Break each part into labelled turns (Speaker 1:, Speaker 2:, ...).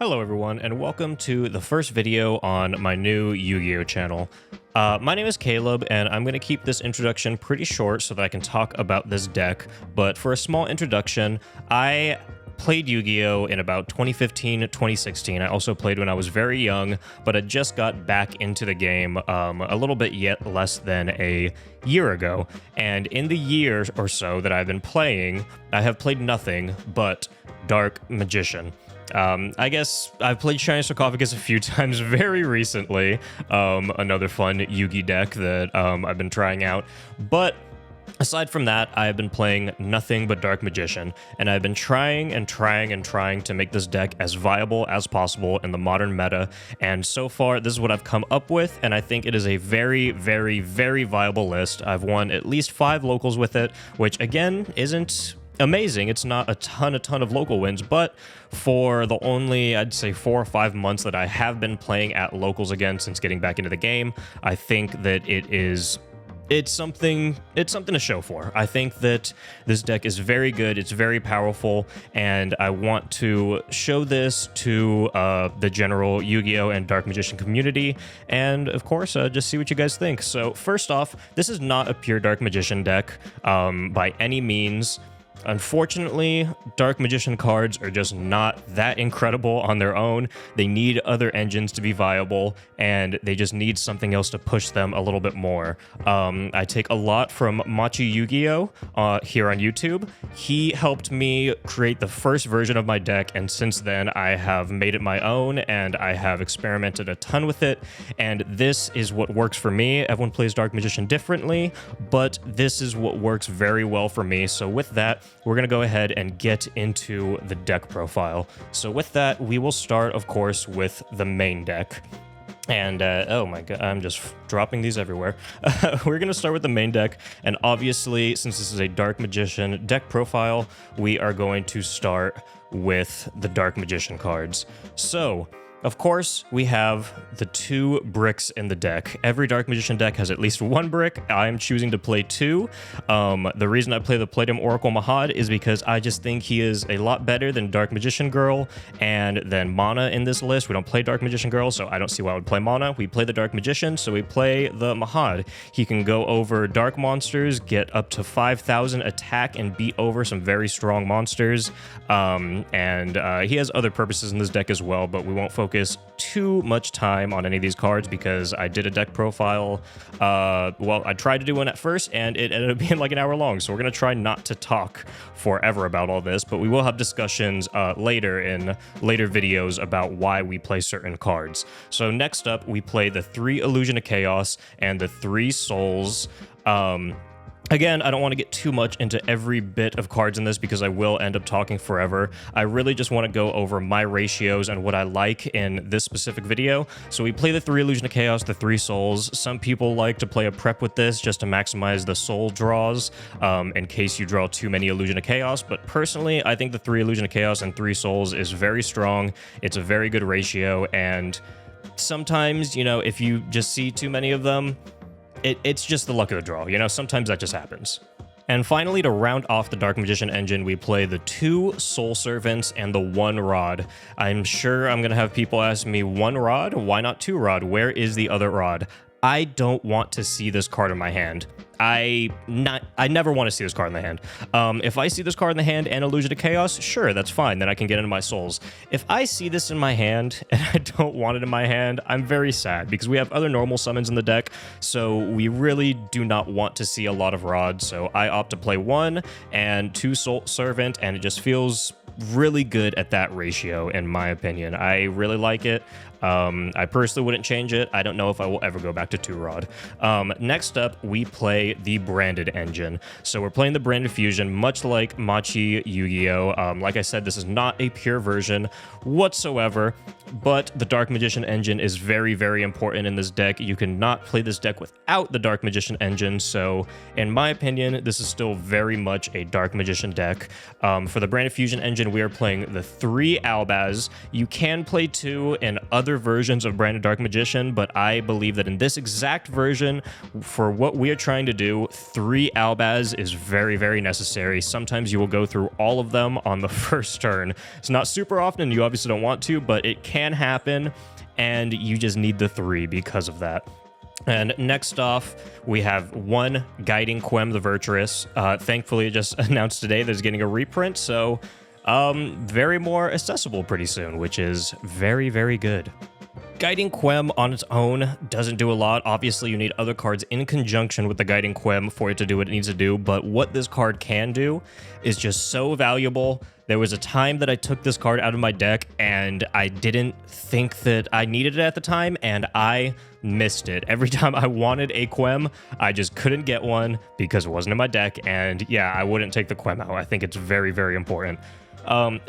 Speaker 1: Hello everyone, and welcome to the first video on my new Yu-Gi-Oh channel. My name is Caleb, and I'm going to keep this introduction pretty short so that I can talk about this deck, but for a small introduction, I played Yu-Gi-Oh in about 2015-2016. I also played when I was very young, but I just got back into the game a little bit yet less than a year ago, and in the year or so that I've been playing, I have played nothing but Dark Magician. I guess I've played Shiny Sarcophagus a few times very recently, another fun Yugi deck that I've been trying out, but aside from that, I've been playing nothing but Dark Magician, and I've been trying to make this deck as viable as possible in the modern meta, and so far, this is what I've come up with, and I think it is a very, very, very viable list. I've won at least 5 locals with it, which, again, isn't amazing. It's not a ton of local wins, but for the only, I'd say, 4 or 5 months that I have been playing at locals again since getting back into the game, I think that it's something to show for. I think that this deck is very good, it's very powerful, and I want to show this to the general Yu-Gi-Oh! And Dark Magician community, and of course, just see what you guys think. So first off, this is not a pure Dark Magician deck by any means. Unfortunately, Dark Magician cards are just not that incredible on their own. They need other engines to be viable, and they just need something else to push them a little bit more. I take a lot from Machi Yugioh here on YouTube. He helped me create the first version of my deck, and since then I have made it my own, and I have experimented a ton with it, and this is what works for me. Everyone plays Dark Magician differently, but this is what works very well for me. So with that, we're going to go ahead and get into the deck profile. So with that, we will start, of course, with the main deck. And, oh my god, I'm just dropping these everywhere. We're going to start with the main deck, and obviously, since this is a Dark Magician deck profile, we are going to start with the Dark Magician cards. So, of course, we have the 2 bricks in the deck. Every Dark Magician deck has at least 1 brick. I'm choosing to play 2. The reason I play the Palladium Oracle Mahad is because I just think he is a lot better than Dark Magician Girl and then Mana in this list. We don't play Dark Magician Girl, so I don't see why I would play Mana. We play the Dark Magician, so we play the Mahad. He can go over dark monsters, get up to 5,000 attack, and beat over some very strong monsters. And he has other purposes in this deck as well, but we won't focus too much time on any of these cards because I did a deck profile. Well, I tried to do one at first, and it ended up being like an hour long, so we're going to try not to talk forever about all this, but we will have discussions later in later videos about why we play certain cards. So next up, we play the 3 Illusion of Chaos and the 3 Souls. Again, I don't want to get too much into every bit of cards in this because I will end up talking forever. I really just want to go over my ratios and what I like in this specific video. So we play the 3 Illusion of Chaos, the 3 Souls. Some people like to play a prep with this just to maximize the soul draws in case you draw too many Illusion of Chaos. But personally, I think the 3 Illusion of Chaos and 3 Souls is very strong. It's a very good ratio, and sometimes, you know, if you just see too many of them, it's just the luck of the draw, you know, sometimes that just happens. And finally, to round off the Dark Magician engine, we play the 2 Soul Servants and the 1 Rod. I'm sure I'm going to have people ask me, 1 Rod? Why not 2 Rod? Where is the other Rod? I don't want to see this card in my hand. I never want to see this card in the hand. If I see this card in the hand and Illusion of Chaos, sure, that's fine. Then I can get into my souls. If I see this in my hand and I don't want it in my hand, I'm very sad because we have other normal summons in the deck, so we really do not want to see a lot of rods. So I opt to play 1 and 2 Soul Servant, and it just feels really good at that ratio, in my opinion. I really like it. I personally wouldn't change it. I don't know if I will ever go back to 2 Rod. Next up, we play the Branded engine. So we're playing the Branded Fusion, much like Machi Yu-Gi-Oh! Like I said, this is not a pure version whatsoever, but the Dark Magician engine is very, very important in this deck. You cannot play this deck without the Dark Magician engine, so in my opinion, this is still very much a Dark Magician deck. For the Branded Fusion engine, we are playing the 3 Albaz. You can play 2 in other other versions of Branded Dark Magician, but I believe that in this exact version, for what we are trying to do, 3 Albaz is very, very necessary. Sometimes you will go through all of them on the first turn. It's not super often, you obviously don't want to, but it can happen, and you just need the 3 because of that. And next off, we have 1 Guiding Quem the Virtuous. Thankfully, it just announced today that it's getting a reprint, so very more accessible pretty soon, which is very, very good. Guiding Quem on its own doesn't do a lot. Obviously, you need other cards in conjunction with the Guiding Quem for it to do what it needs to do, but what this card can do is just so valuable. There was a time that I took this card out of my deck, and I didn't think that I needed it at the time, and I missed it. Every time I wanted a Quem, I just couldn't get one because it wasn't in my deck, and yeah, I wouldn't take the Quem out. I think it's very, very important.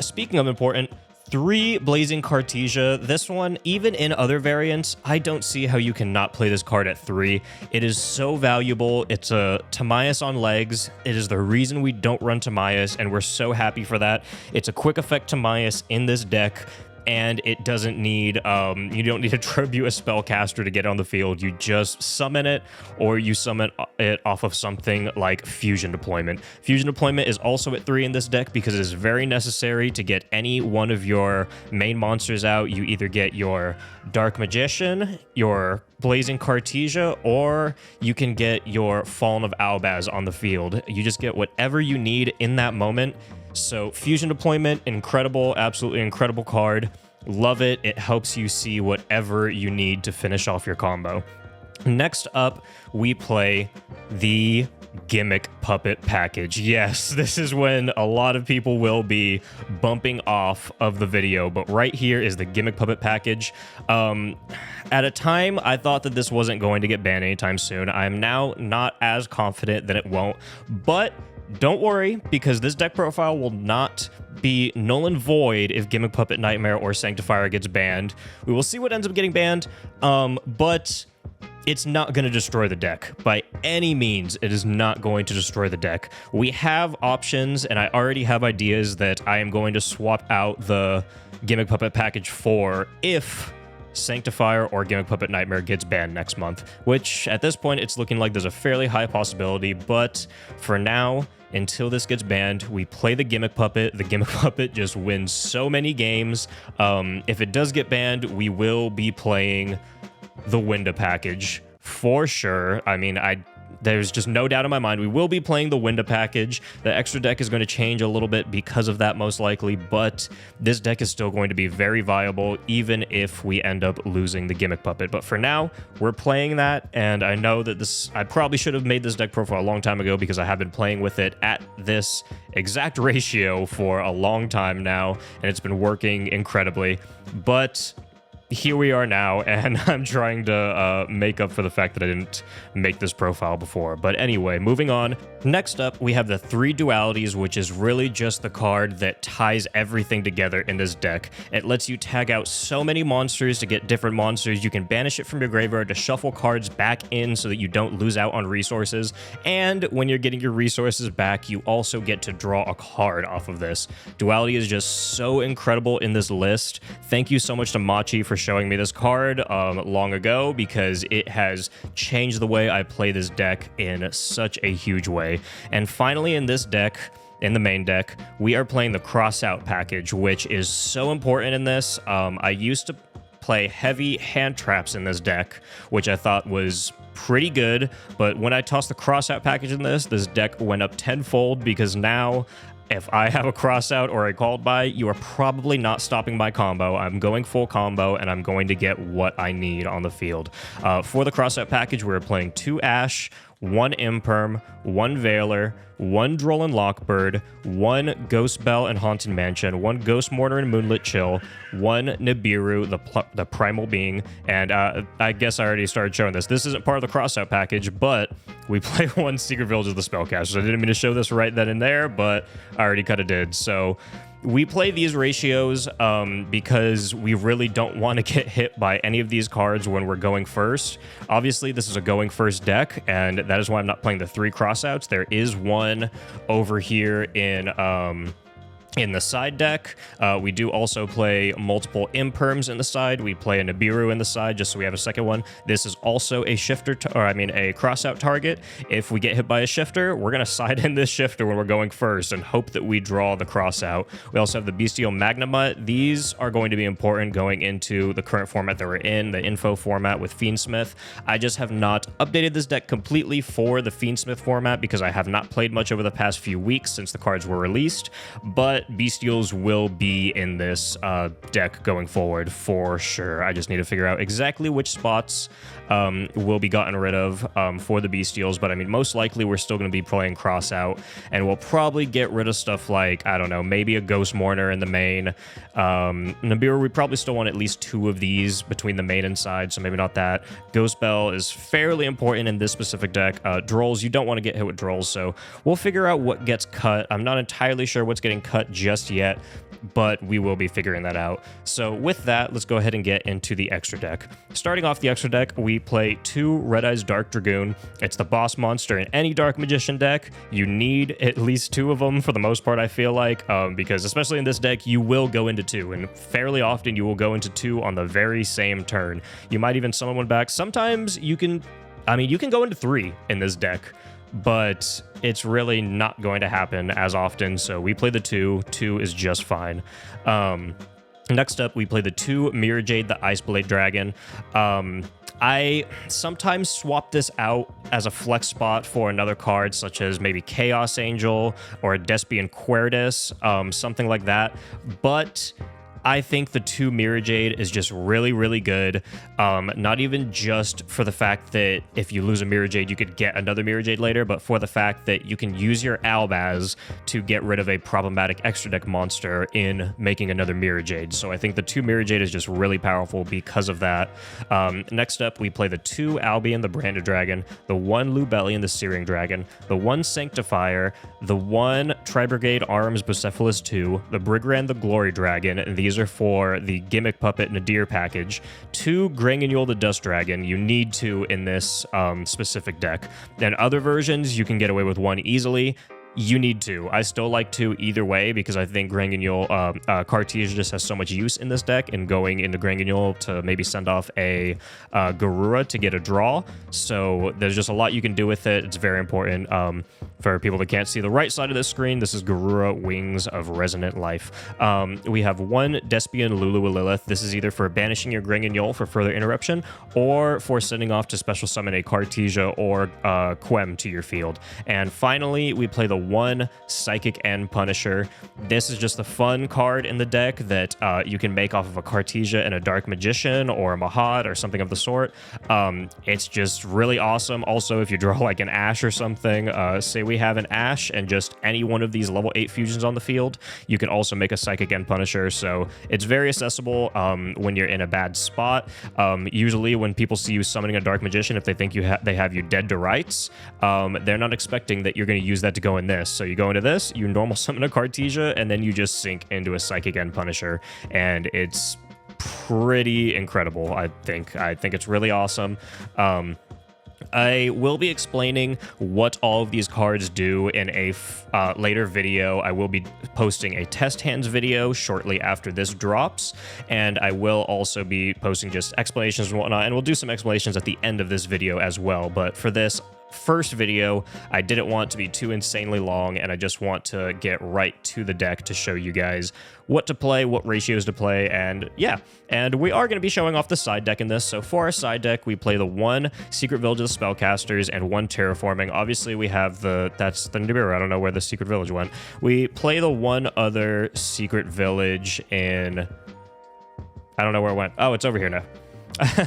Speaker 1: Speaking of important, 3 Blazing Cartesia. This one, even in other variants, I don't see how you cannot play this card at 3. It is so valuable. It's a Timaeus on legs. It is the reason we don't run Timaeus, and we're so happy for that. It's a quick effect Timaeus in this deck, and it doesn't need, you don't need to tribute a spellcaster to get on the field. You just summon it, or you summon it off of something like Fusion Deployment. Fusion Deployment is also at 3 in this deck because it is very necessary to get any one of your main monsters out. You either get your Dark Magician, your Blazing Cartesia, or you can get your Fallen of Albaz on the field. You just get whatever you need in that moment. So Fusion Deployment, incredible, absolutely incredible card. Love it. It helps you see whatever you need to finish off your combo. Next up, we play the Gimmick Puppet package. Yes, this is when a lot of people will be bumping off of the video, but right here is the Gimmick Puppet package. At a time, I thought that this wasn't going to get banned anytime soon. I'm now not as confident that it won't, but don't worry, because this deck profile will not be null and void if Gimmick Puppet Nightmare or Sanctifier gets banned. We will see what ends up getting banned, but it's not going to destroy the deck. By any means, it is not going to destroy the deck. We have options, and I already have ideas that I am going to swap out the Gimmick Puppet package for if Sanctifier or Gimmick Puppet Nightmare gets banned next month, which at this point it's looking like there's a fairly high possibility, but for now, until this gets banned, we play the Gimmick Puppet. The Gimmick Puppet just wins so many games. If it does get banned, we will be playing the Winda package for sure. I mean, there's just no doubt in my mind we will be playing the Winda package. The extra deck is going to change a little bit because of that, most likely, but this deck is still going to be very viable even if we end up losing the Gimmick Puppet. But for now, we're playing that, and I know that I probably should have made this deck profile a long time ago because I have been playing with it at this exact ratio for a long time now, and it's been working incredibly. But here we are now, and I'm trying to make up for the fact that I didn't make this profile before. But anyway, moving on. Next up, we have the 3 Dualities, which is really just the card that ties everything together in this deck. It lets you tag out so many monsters to get different monsters. You can banish it from your graveyard to shuffle cards back in so that you don't lose out on resources. And when you're getting your resources back, you also get to draw a card off of this. Duality is just so incredible in this list. Thank you so much to Machi for showing me this card long ago, because it has changed the way I play this deck in such a huge way. And finally, in this deck, in the main deck, we are playing the Crossout package, which is so important in this. I used to play heavy hand traps in this deck, which I thought was pretty good, but when I tossed the Crossout package in this deck went up tenfold, because now if I have a Crossout or a Called By, you are probably not stopping my combo. I'm going full combo, and I'm going to get what I need on the field. For the Crossout package, we're playing 2 Ash, 1 Imperm, 1 Veiler, 1 Droll and Lockbird, 1 Ghost Bell and Haunted Mansion, 1 Ghost Mortar and Moonlit Chill, 1 Nibiru, the Primal Being, and I guess I already started showing this. This isn't part of the Crossout package, but we play 1 Secret Village of the Spellcasters. I didn't mean to show this right then and there, but I already kind of did. So we play these ratios because we really don't want to get hit by any of these cards when we're going first. Obviously, this is a going first deck, and that is why I'm not playing the 3 Crossouts. There is one over here in In the side deck, we do also play multiple imperms in the side. We play a Nibiru in the side just so we have a second one. This is also a shifter, a cross-out target. If we get hit by a shifter, we're going to side in this shifter when we're going first and hope that we draw the cross-out. We also have the Bestial Magnamut. These are going to be important going into the current format that we're in, the info format with Fiendsmith. I just have not updated this deck completely for the Fiendsmith format because I have not played much over the past few weeks since the cards were released, but Bestials will be in this deck going forward for sure. I just need to figure out exactly which spots will be gotten rid of for the Bestials, but I mean, most likely we're still going to be playing cross out, and we'll probably get rid of stuff like, I don't know, maybe a Ghost Mourner in the main. Nibiru, we probably still want at least 2 of these between the main and side, so maybe not that. Ghost Bell is fairly important in this specific deck. Drolls, you don't want to get hit with Drolls, so we'll figure out what gets cut. I'm not entirely sure what's getting cut just yet, but we will be figuring that out. So with that, let's go ahead and get into the extra deck. Starting off the extra deck, we play 2 Red Eyes Dark Dragoon. It's the boss monster in any Dark Magician deck. You need at least 2 of them for the most part, I feel like, because especially in this deck, you will go into 2, and fairly often you will go into 2 on the very same turn. You might even summon one back. Sometimes you can go into 3 in this deck, but it's really not going to happen as often, so we play the 2. 2 is just fine. Next up, we play the 2 Mirror Jade, the Ice Blade Dragon. I sometimes swap this out as a flex spot for another card, such as maybe Chaos Angel or a Despian Quertus, something like that, but I think the 2 Mirror Jade is just really, really good. Not even just for the fact that if you lose a Mirror Jade, you could get another Mirror Jade later, but for the fact that you can use your Albaz to get rid of a problematic extra deck monster in making another Mirror Jade. So I think the 2 Mirror Jade is just really powerful because of that. Next up, we play the 2 Albion, the Branded Dragon, the 1 Lubellion, the Searing Dragon, the 1 Sanctifier, the 1 Tri-Brigade Arms Bucephalus 2, the Brigran, the Glory Dragon, and these are for the Gimmick Puppet Nadir package. 2 Granganule the Dust Dragon. You need 2 in this specific deck. And other versions, you can get away with 1 easily. You need 2. I still like 2 either way because I think Granganule, Cartesia just has so much use in this deck, and going into Granganule to maybe send off a Garura to get a draw. So there's just a lot you can do with it. It's very important. For people that can't see the right side of the screen, this is Garura Wings of Resonant Life. We have 1 Despian Lulu Lilith. This is either for banishing your Granganule for further interruption, or for sending off to special summon a Cartesia or Quem to your field. And finally, we play the 1 Psychic End Punisher. This is just a fun card in the deck that you can make off of a Cartesia and a Dark Magician or a Mahad or something of the sort. It's just really awesome. Also, if you draw like an Ash or something, say we have an Ash and just any one of these level 8 fusions on the field, you can also make a Psychic End Punisher. So it's very accessible when you're in a bad spot. Usually when people see you summoning a Dark Magician, if they think they have you dead to rights, they're not expecting that you're going to use that to go in this. So you go into this, you normal summon a Cartesia, and then you just sink into a Psychic End Punisher, and it's pretty incredible. I think it's really awesome. I will be explaining what all of these cards do in a later video. I will be posting a test hands video shortly after this drops, and I will also be posting just explanations and whatnot, and we'll do some explanations at the end of this video as well. But for this first video, I didn't want to be too insanely long, and I just want to get right to the deck to show you guys what to play, what ratios to play, and yeah. And we are going to be showing off the side deck in this. So for our side deck, we play the 1 Secret Village of the Spellcasters and 1 Terraforming. Obviously, we have that's the Nibiru. I don't know where the Secret Village went. We play the 1 other Secret Village in... I don't know where it went. Oh, it's over here now.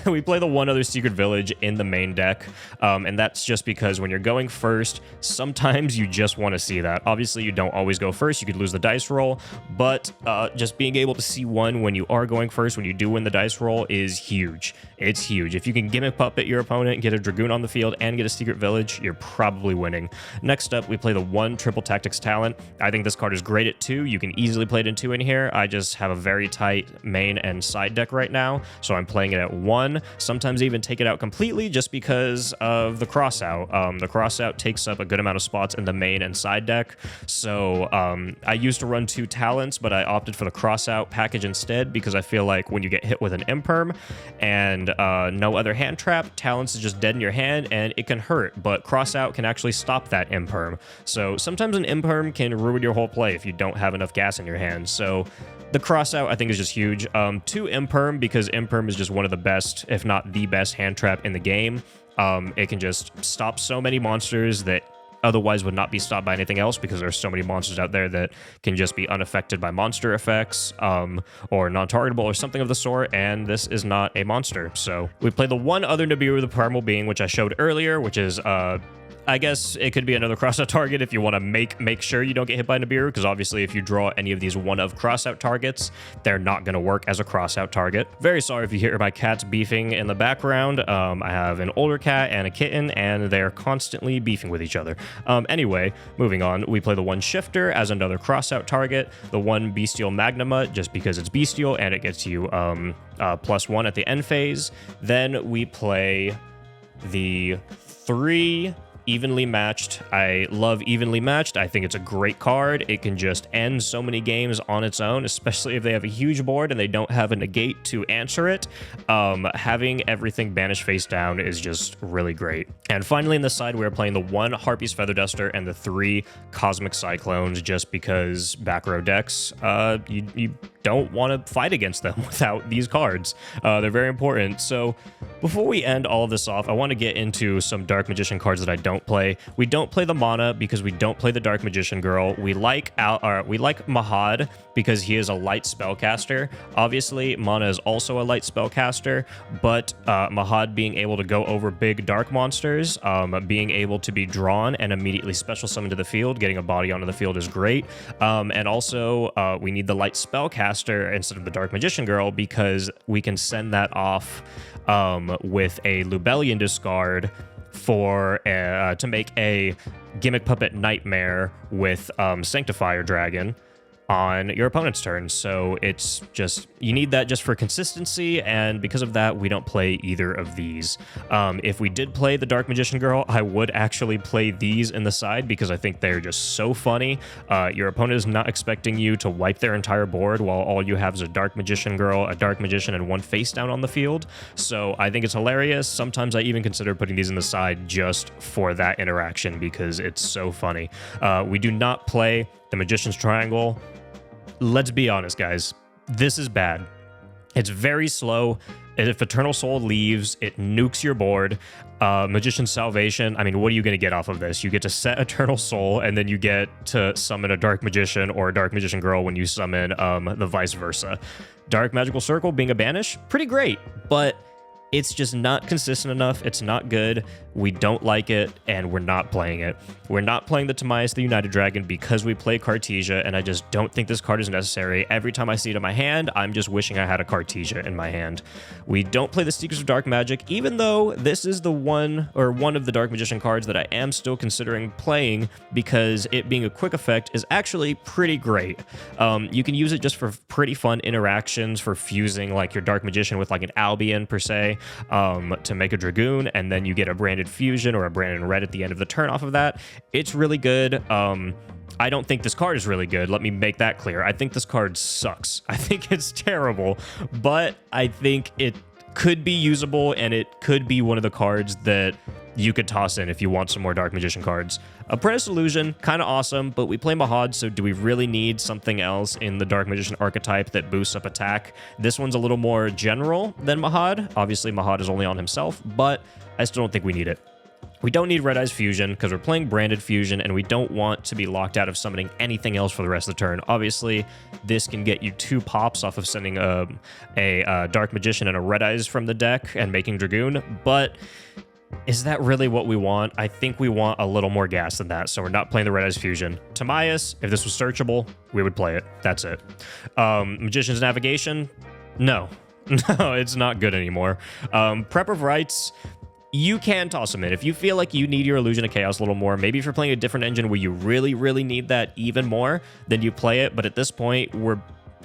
Speaker 1: We play the 1 other Secret Village in the main deck, and that's just because when you're going first, sometimes you just want to see that. Obviously, you don't always go first. You could lose the dice roll, but just being able to see 1 when you are going first, when you do win the dice roll, is huge. It's huge. If you can Gimmick Puppet your opponent, get a Dragoon on the field, and get a Secret Village, you're probably winning. Next up, we play the 1 Triple Tactics Talent. I think this card is great at 2. You can easily play it in 2 in here. I just have a very tight main and side deck right now, so I'm playing it at turn 1. Sometimes even take it out completely just because of the crossout. The crossout takes up a good amount of spots in the main and side deck. So I used to run 2 talents, but I opted for the crossout package instead because I feel like when you get hit with an imperm and no other hand trap, talents is just dead in your hand and it can hurt, but crossout can actually stop that imperm. So sometimes an imperm can ruin your whole play if you don't have enough gas in your hand. So the crossout, I think, is just huge. 2 imperm, because imperm is just one of the best, if not the best, hand trap in the game. It can just stop so many monsters that otherwise would not be stopped by anything else, because there's so many monsters out there that can just be unaffected by monster effects or non-targetable or something of the sort, and this is not a monster. So we play the one other Nibiru, the Primal Being, which I showed earlier, which is I guess it could be another crossout target if you want to make sure you don't get hit by Nibiru, because obviously if you draw any of these one-of crossout targets, they're not going to work as a crossout target. Very sorry if you hear my cats beefing in the background. I have an older cat and a kitten, and they're constantly beefing with each other. Anyway, moving on, we play the 1 Shifter as another crossout target, the 1 Bestial Magnuma, just because it's bestial and it gets you +1 at the end phase. Then we play the 3 Evenly Matched. I love Evenly Matched. I think it's a great card. It can just end so many games on its own, especially if they have a huge board and they don't have a negate to answer it. Having everything banished face down is just really great. And finally, in the side, we're playing the 1 Harpy's Feather Duster and the 3 Cosmic Cyclones, just because back row decks, you don't want to fight against them without these cards. They're very important. So before we end all of this off, I want to get into some Dark Magician cards that I don't play. We don't play the Mana because we don't play the Dark Magician Girl. We like Mahad because he is a light spellcaster. Obviously, Mana is also a light spellcaster, but Mahad being able to go over big dark monsters, being able to be drawn and immediately special summon to the field, getting a body onto the field is great. And also, we need the light spellcaster instead of the Dark Magician Girl because we can send that off with a Lubellian discard for to make a Gimmick Puppet Nightmare with Sanctifier Dragon on your opponent's turn. So it's just, you need that just for consistency, and because of that, we don't play either of these. If we did play the Dark Magician Girl, I would actually play these in the side because I think they're just so funny. Your opponent is not expecting you to wipe their entire board while all you have is a Dark Magician Girl, a Dark Magician, and 1 face down on the field. So I think it's hilarious. Sometimes I even consider putting these in the side just for that interaction because it's so funny. We do not play the Magician's Triangle. Let's be honest, guys. This is bad. It's very slow. If Eternal Soul leaves, it nukes your board. Magician's Salvation, I mean, what are you going to get off of this? You get to set Eternal Soul, and then you get to summon a Dark Magician or a Dark Magician Girl when you summon the vice versa. Dark Magical Circle being a banish, pretty great, but it's just not consistent enough. It's not good. We don't like it, and we're not playing it. We're not playing the Timaeus the United Dragon because we play Cartesia, and I just don't think this card is necessary. Every time I see it in my hand, I'm just wishing I had a Cartesia in my hand. We don't play the Secrets of Dark Magic, even though this is the one of the Dark Magician cards that I am still considering playing because it being a quick effect is actually pretty great. You can use it just for pretty fun interactions, for fusing like your Dark Magician with like an Albion per se, to make a Dragoon, and then you get a branded fusion or a branded red at the end of the turn off of that. It's really good. I don't think this card is really good. Let me make that clear. I think this card sucks. I think it's terrible, but I think it could be usable, and it could be one of the cards that you could toss in if you want some more Dark Magician cards. Apprentice Illusion, kind of awesome, but we play Mahad, so do we really need something else in the Dark Magician archetype that boosts up attack? This one's a little more general than Mahad. Obviously, Mahad is only on himself, but I still don't think we need it. We don't need Red Eyes Fusion because we're playing Branded Fusion, and we don't want to be locked out of summoning anything else for the rest of the turn. Obviously, this can get you 2 pops off of sending a Dark Magician and a Red Eyes from the deck and making Dragoon, but is that really what we want? I think we want a little more gas than that, so we're not playing the Red Eyes Fusion. Timaeus, if this was searchable, we would play it. That's it. Magician's Navigation? No. No, it's not good anymore. Prep of Rites, you can toss them in. If you feel like you need your Illusion of Chaos a little more, maybe if you're playing a different engine where you really, really need that even more, then you play it. But at this point, we're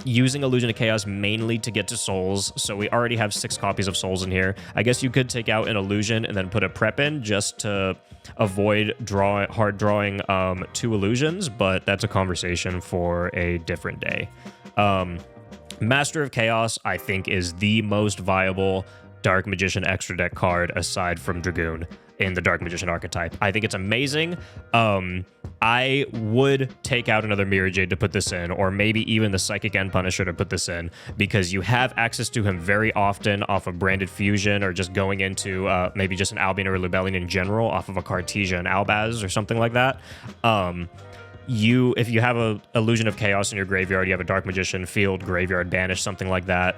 Speaker 1: using Illusion of Chaos mainly to get to souls, so we already have 6 copies of souls in here. I guess you could take out an illusion and then put a prep in just to avoid hard drawing 2 illusions, but that's a conversation for a different day. Master of Chaos, I think, is the most viable Dark Magician extra deck card aside from Dragoon in the Dark Magician archetype. I think it's amazing. I would take out another Mirror Jade to put this in, or maybe even the Psychic End Punisher to put this in, because you have access to him very often off of Branded Fusion, or just going into maybe just an Albion or a Lubellion in general off of a Cartesia and Albaz or something like that. If you have a Illusion of Chaos in your graveyard, you have a Dark Magician, field, graveyard, banish, something like that,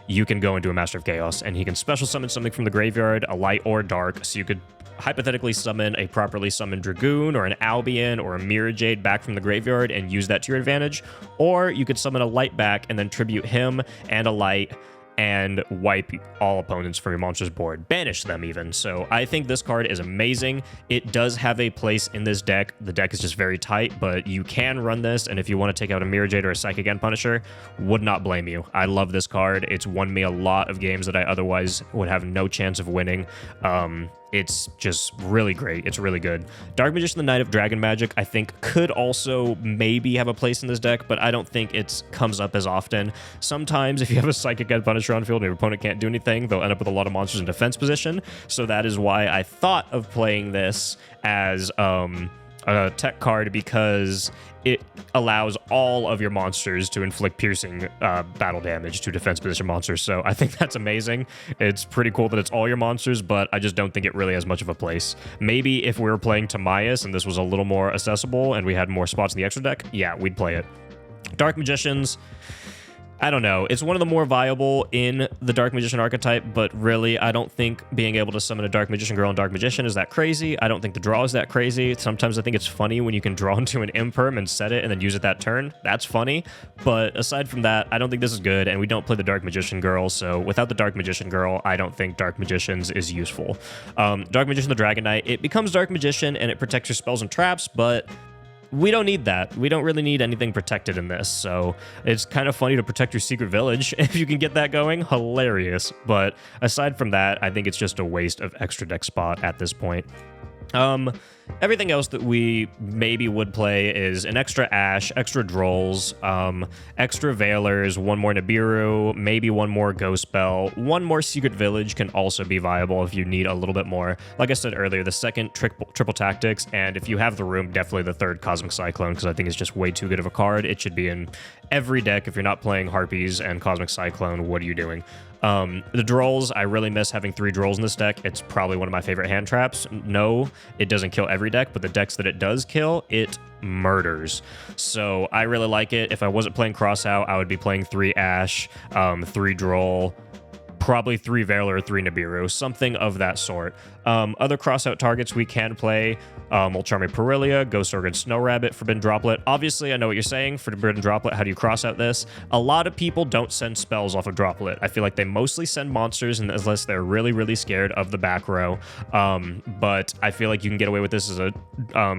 Speaker 1: you can go into a Master of Chaos, and he can special summon something from the graveyard, a light or dark, so you could hypothetically summon a properly summoned Dragoon or an Albion or a Mirror Jade back from the graveyard and use that to your advantage, or you could summon a light back and then tribute him and a light and wipe all opponents from your monster's board. Banish them even. So I think this card is amazing. It does have a place in this deck. The deck is just very tight, but you can run this, and if you want to take out a Mirror Jade or a Psychic End Punisher, would not blame you. I love this card. It's won me a lot of games that I otherwise would have no chance of winning. It's just really great. It's really good. Dark Magician, the Knight of Dragon Magic, I think could also maybe have a place in this deck, but I don't think it comes up as often. Sometimes if you have a Psychic End Punisher on field and your opponent can't do anything, they'll end up with a lot of monsters in defense position. So that is why I thought of playing this as a tech card, because it allows all of your monsters to inflict piercing battle damage to defense position monsters. So I think that's amazing. It's pretty cool that it's all your monsters, but I just don't think it really has much of a place. Maybe if we were playing Timaeus and this was a little more accessible and we had more spots in the extra deck, yeah, we'd play it. Dark Magicians, I don't know. It's one of the more viable in the Dark Magician archetype, but really, I don't think being able to summon a Dark Magician girl and Dark Magician is that crazy. I don't think the draw is that crazy. Sometimes I think it's funny when you can draw into an Imperm and set it and then use it that turn. That's funny. But aside from that, I don't think this is good, and we don't play the Dark Magician girl, so without the Dark Magician girl, I don't think Dark Magicians is useful. Dark Magician the Dragon Knight, it becomes Dark Magician and it protects your spells and traps, but we don't need that. We don't really need anything protected in this, so it's kind of funny to protect your secret village. If you can get that going, hilarious. But aside from that, I think it's just a waste of extra deck spot at this point. Everything else that we maybe would play is an extra Ash, extra Drolls, extra Veilers, one more Nibiru, maybe one more Ghost Spell, one more Secret Village can also be viable if you need a little bit more. Like I said earlier, the second triple Tactics, and if you have the room, definitely the third Cosmic Cyclone, because I think it's just way too good of a card. It should be in every deck. If you're not playing Harpies and Cosmic Cyclone, what are you doing? The Drolls, I really miss having 3 Drolls in this deck. It's probably one of my favorite hand traps. No, it doesn't kill every deck, but the decks that it does kill, it murders. So I really like it. If I wasn't playing Crossout, I would be playing 3 Ash, 3 Droll, probably 3 Veiler or 3 Nibiru, something of that sort. Other crossout targets we can play, Ulcharming Perilia, Ghost Organ Snow Rabbit, Forbidden Droplet. Obviously, I know what you're saying, Forbidden Droplet, how do you cross out this? A lot of people don't send spells off of Droplet. I feel like they mostly send monsters unless they're really, really scared of the back row. But I feel like you can get away with this as a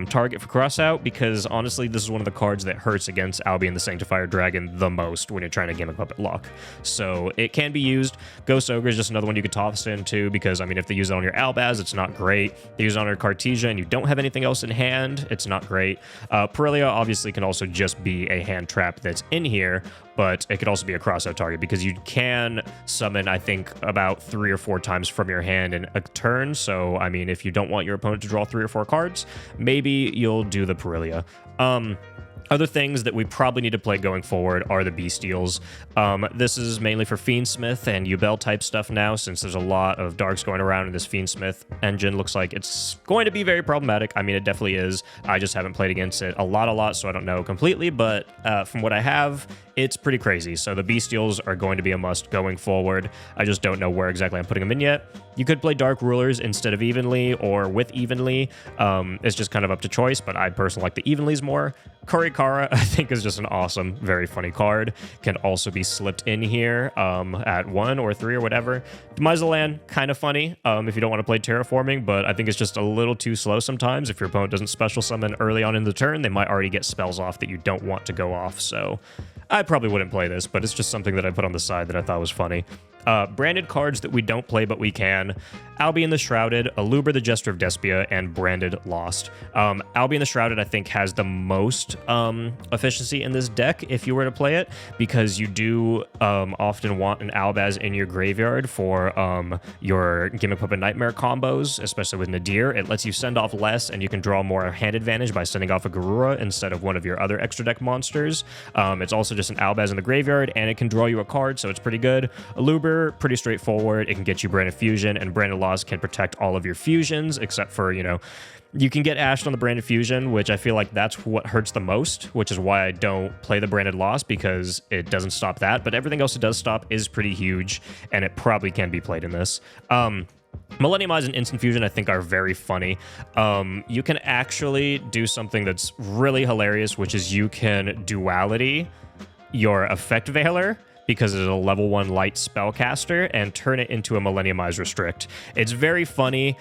Speaker 1: target for crossout, because honestly, this is one of the cards that hurts against Albion the Sanctifier Dragon the most when you're trying to gimmick Puppet Lock. So it can be used. Ghost Ogre is just another one you could toss in too, because I mean, if they use it on your Albaz, it's not great. They use it on your Cartesia and you don't have anything else in hand, it's not great. Perilia obviously can also just be a hand trap that's in here, but it could also be a crossout target, because you can summon, I think, about 3 or 4 times from your hand in a turn. So, I mean, if you don't want your opponent to draw 3 or 4 cards, maybe you'll do the Perilia. Other things that we probably need to play going forward are the Bestials. This is mainly for Fiendsmith and Yubel type stuff now, since there's a lot of darks going around in this Fiendsmith engine. Looks like it's going to be very problematic. I mean, it definitely is. I just haven't played against it a lot, so I don't know completely, but from what I have, it's pretty crazy. So the Bestials are going to be a must going forward. I just don't know where exactly I'm putting them in yet. You could play Dark Rulers instead of Evenly or with Evenly. It's just kind of up to choice, but I personally like the Evenlys more. Kurikara, I think, is just an awesome, very funny card. Can also be slipped in here at 1 or 3 or whatever. Demizeland, kind of funny if you don't want to play Terraforming, but I think it's just a little too slow sometimes. If your opponent doesn't special summon early on in the turn, they might already get spells off that you don't want to go off. So I I probably wouldn't play this, but it's just something that I put on the side that I thought was funny. Branded cards that we don't play but we can. Albion the Shrouded, Aluber the Jester of Despia, and Branded Lost. Albion the Shrouded, I think, has the most efficiency in this deck if you were to play it, because you do often want an Albaz in your graveyard for your Gimmick Puppet Nightmare combos, especially with Nadir. It lets you send off less, and you can draw more hand advantage by sending off a Garura instead of one of your other extra deck monsters. It's also just an Albaz in the graveyard, and it can draw you a card, so it's pretty good. Aluber, pretty straightforward. It can get you Branded Fusion, and Branded Lost can protect all of your fusions, except for, you know, you can get ashed on the Branded Fusion, which I feel like that's what hurts the most, which is why I don't play the Branded Lost, because it doesn't stop that. But everything else it does stop is pretty huge, and it probably can be played in this. Millenniumize and Instant Fusion, I think, are very funny. You can actually do something that's really hilarious, which is you can Duality your Effect Veiler, because it's a level 1 light spellcaster, and turn it into a Millenniumize Restrict. It's very funny.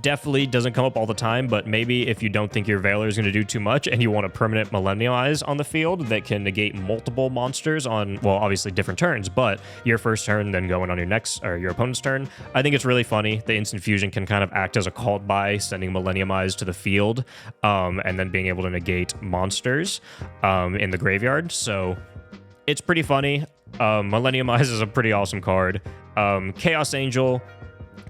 Speaker 1: Definitely doesn't come up all the time, but maybe if you don't think your Veiler is going to do too much and you want a permanent Millenniumize on the field that can negate multiple monsters on, well, obviously different turns, but your first turn, then going on your next, or your opponent's turn, I think it's really funny. The Instant Fusion can kind of act as a called by, sending Millenniumize to the field, and then being able to negate monsters in the graveyard. So it's pretty funny. Millenniumize is a pretty awesome card. Chaos Angel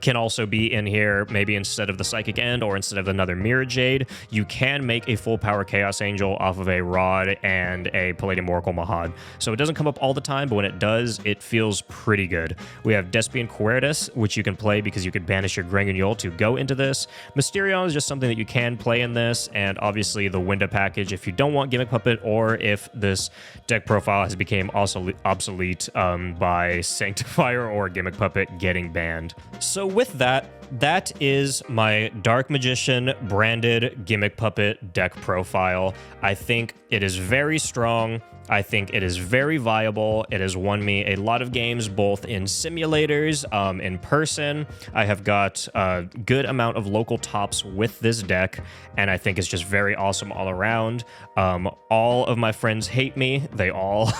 Speaker 1: can also be in here, maybe instead of the Psychic End or instead of another Mirror Jade. You can make a full power Chaos Angel off of a Rod and a Palladium Oracle Mahad. So it doesn't come up all the time, but when it does, it feels pretty good. We have Despian Quertus, which you can play because you could banish your Grangunyul to go into this. Mysterion is just something that you can play in this, and obviously the Winda package if you don't want Gimmick Puppet, or if this deck profile has become obsolete by Sanctifier or Gimmick Puppet getting banned. So with that, that is my Dark Magician branded Gimmick Puppet deck profile. I think it is very strong. I think it is very viable. It has won me a lot of games, both in simulators, in person. I have got a good amount of local tops with this deck, and I think it's just very awesome all around. All of my friends hate me. They all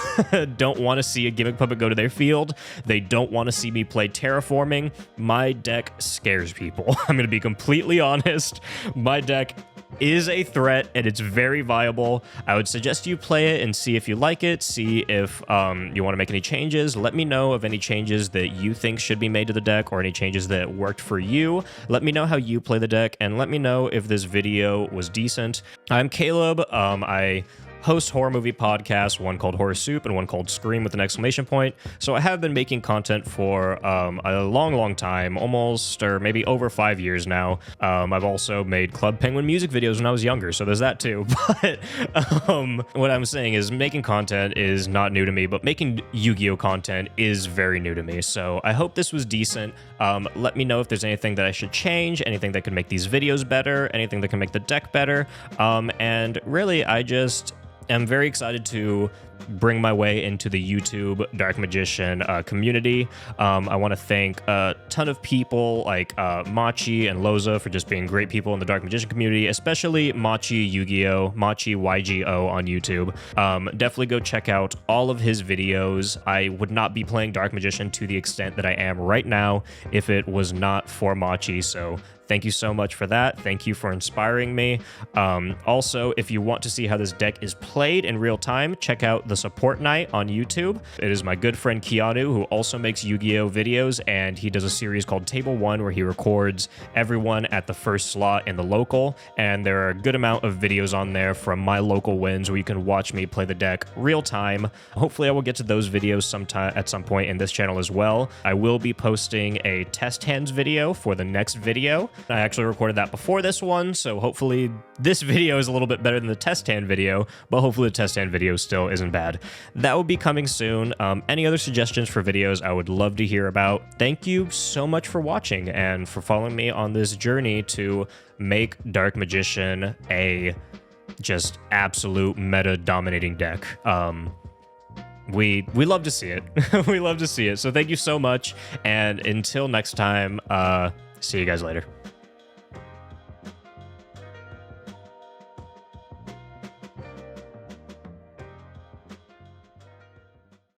Speaker 1: don't want to see a Gimmick Puppet go to their field. They don't want to see me play Terraforming. My deck scares people. I'm going to be completely honest. My deck is a threat, and it's very viable. I would suggest you play it and see if you like it, see if you want to make any changes. Let me know of any changes that you think should be made to the deck, or any changes that worked for you. Let me know how you play the deck, and let me know if this video was decent. I'm Caleb. I host horror movie podcasts, one called Horror Soup and one called Scream with an exclamation point. So I have been making content for a long time, almost, or maybe over 5 years now. I've also made Club Penguin music videos when I was younger, so there's that too. But what I'm saying is making content is not new to me, but making Yu-Gi-Oh content is very new to me. So I hope this was decent. Let me know if there's anything that I should change, anything that could make these videos better, anything that can make the deck better. And really, I'm very excited to bring my way into the YouTube Dark Magician community. I want to thank a ton of people like Machi and Loza for just being great people in the Dark Magician community, especially Machi Yu-Gi-Oh, Machi YGO on YouTube. Definitely go check out all of his videos. I would not be playing Dark Magician to the extent that I am right now if it was not for Machi, so thank you so much for that. Thank you for inspiring me. Also, if you want to see how this deck is played in real time, check out the Support Night on YouTube. It is my good friend Keanu, who also makes Yu-Gi-Oh videos, and he does a series called Table 1 where he records everyone at the first slot in the local, and there are a good amount of videos on there from my local wins where you can watch me play the deck real time. Hopefully I will get to those videos at some point in this channel as well. I will be posting a test hands video for the next video. I actually recorded that before this one, so hopefully this video is a little bit better than the test hand video, but hopefully the test hand video still isn't bad. That will be coming soon. Any other suggestions for videos I would love to hear about. Thank you so much for watching and for following me on this journey to make Dark Magician a just absolute meta dominating deck. We love to see it. We love to see it. So thank you so much, and until next time, see you guys later.